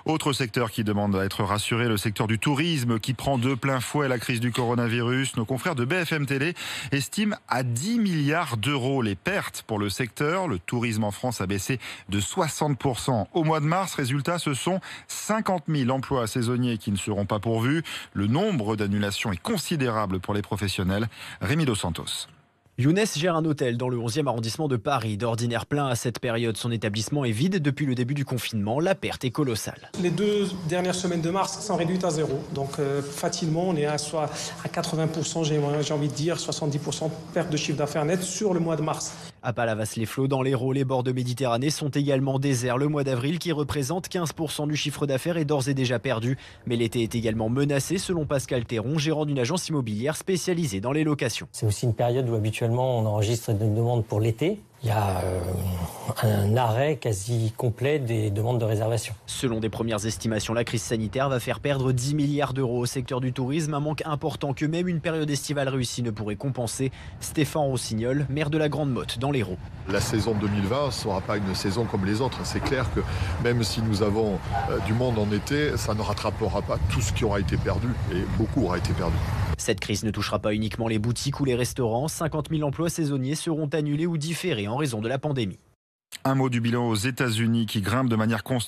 Autre secteur qui demande à être rassuré, le secteur du tourisme qui prend de plein fouet la crise du coronavirus. Nos confrères de BFM Télé estiment à 10 milliards d'euros les pertes pour le secteur. Le tourisme en France a baissé de 60% au mois de mars. Résultat, ce sont 50 000 emplois saisonniers qui ne seront pas pourvus. Le nombre d'annulations est considérable pour les professionnels. Rémi Dos Santos. Younes gère un hôtel dans le 11e arrondissement de Paris. D'ordinaire plein à cette période, son établissement est vide depuis le début du confinement. La perte est colossale. Les 2 dernières semaines de mars sont réduites à zéro. Donc facilement, on est à 80%, j'ai envie de dire, 70% de perte de chiffre d'affaires net sur le mois de mars. À Palavas-les-Flots, dans l'Hérault, les bords de Méditerranée sont également déserts. Le mois d'avril, qui représente 15% du chiffre d'affaires, est d'ores et déjà perdu. Mais l'été est également menacé, selon Pascal Théron, gérant d'une agence immobilière spécialisée dans les locations. C'est aussi une période où habituellement on enregistre des demandes pour l'été. Il y a un arrêt quasi complet des demandes de réservation. Selon des premières estimations, la crise sanitaire va faire perdre 10 milliards d'euros au secteur du tourisme, un manque important que même une période estivale réussie ne pourrait compenser. Stéphane Rossignol, maire de la Grande Motte, dans l'Hérault. La saison 2020 ne sera pas une saison comme les autres. C'est clair que même si nous avons du monde en été, ça ne rattrapera pas tout ce qui aura été perdu, et beaucoup aura été perdu. Cette crise ne touchera pas uniquement les boutiques ou les restaurants. 50 000 emplois saisonniers seront annulés ou différés en raison de la pandémie. Un mot du bilan aux États-Unis qui grimpe de manière constante.